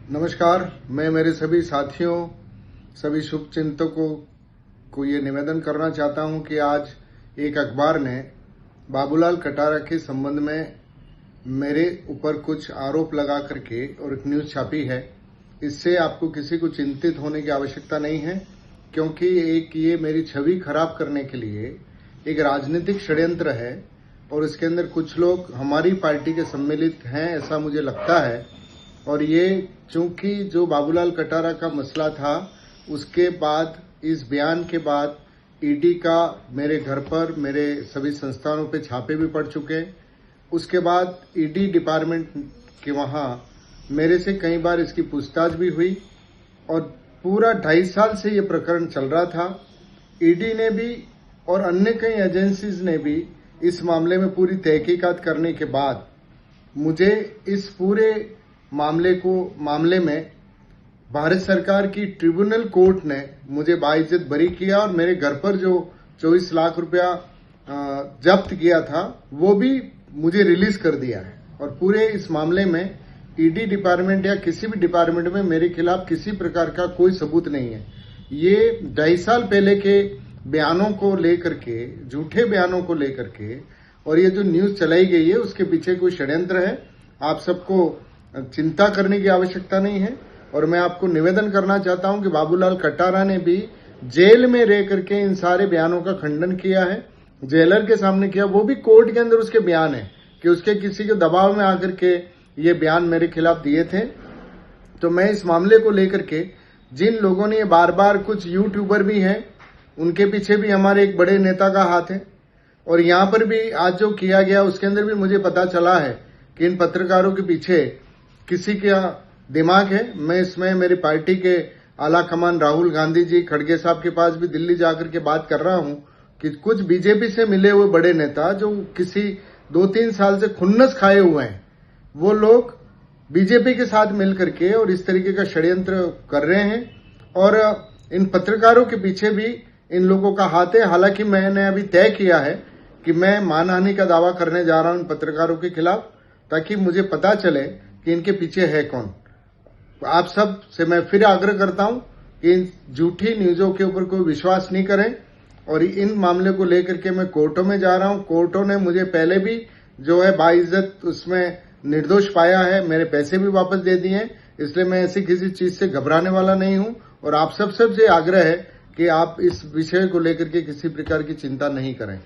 नमस्कार। मैं मेरे सभी साथियों, सभी शुभचिंतकों को ये निवेदन करना चाहता हूं कि आज एक अखबार ने बाबूलाल कटारा के संबंध में मेरे ऊपर कुछ आरोप लगा करके और एक न्यूज छापी है। इससे आपको किसी को चिंतित होने की आवश्यकता नहीं है, क्योंकि ये मेरी छवि खराब करने के लिए एक राजनीतिक षड्यंत्र है और इसके अंदर कुछ लोग हमारी पार्टी के सम्मिलित हैं, ऐसा मुझे लगता है। और ये चूंकि जो बाबूलाल कटारा का मसला था, उसके बाद इस बयान के बाद ईडी का मेरे घर पर, मेरे सभी संस्थानों पे छापे भी पड़ चुके। उसके बाद ईडी डिपार्टमेंट के वहां मेरे से कई बार इसकी पूछताछ भी हुई और पूरा 2.5 साल से ये प्रकरण चल रहा था। ईडी ने भी और अन्य कई एजेंसीज ने भी इस मामले में पूरी तहकीकात करने के बाद मुझे इस पूरे मामले में भारत सरकार की ट्रिब्यूनल कोर्ट ने मुझे बाइज्जत बरी किया और मेरे घर पर जो 24 लाख रुपया जब्त किया था वो भी मुझे रिलीज कर दिया है। और पूरे इस मामले में ईडी डिपार्टमेंट या किसी भी डिपार्टमेंट में मेरे खिलाफ किसी प्रकार का कोई सबूत नहीं है। ये 2.5 साल पहले के बयानों को लेकर के, झूठे बयानों को लेकर के और ये जो न्यूज चलाई गई है उसके पीछे कोई षड्यंत्र है। आप सबको चिंता करने की आवश्यकता नहीं है। और मैं आपको निवेदन करना चाहता हूं कि बाबूलाल कटारा ने भी जेल में रह करके इन सारे बयानों का खंडन किया है, जेलर के सामने किया। वो भी कोर्ट के अंदर उसके बयान है कि उसके किसी के दबाव में आकर के ये बयान मेरे खिलाफ दिए थे। तो मैं इस मामले को लेकर के, जिन लोगों ने ये बार बार, कुछ यूट्यूबर भी हैं, उनके पीछे भी हमारे एक बड़े नेता का हाथ है। और यहां पर भी आज जो किया गया उसके अंदर भी मुझे पता चला है कि इन पत्रकारों के पीछे किसी का दिमाग है। मैं इसमें मेरी पार्टी के आला कमान राहुल गांधी जी, खड़गे साहब के पास भी दिल्ली जाकर के बात कर रहा हूं कि कुछ बीजेपी से मिले हुए बड़े नेता जो किसी 2-3 साल से खुन्नस खाए हुए हैं, वो लोग बीजेपी के साथ मिलकर के और इस तरीके का षड्यंत्र कर रहे हैं। और इन पत्रकारों के पीछे भी इन लोगों का हाथ है। हालांकि मैंने अभी तय किया है कि मैं मानहानि का दावा करने जा रहा हूं इन पत्रकारों के खिलाफ, ताकि मुझे पता चले कि इनके पीछे है कौन। आप सब से मैं फिर आग्रह करता हूं कि इन झूठी न्यूजों के ऊपर कोई विश्वास नहीं करें। और इन मामले को लेकर के मैं कोर्टों में जा रहा हूं। कोर्टों ने मुझे पहले भी जो है बाइज्जत उसमें निर्दोष पाया है, मेरे पैसे भी वापस दे दिए हैं। इसलिए मैं ऐसी किसी चीज से घबराने वाला नहीं हूं। और आप सबसे आग्रह है कि आप इस विषय को लेकर के किसी प्रकार की चिंता नहीं करें।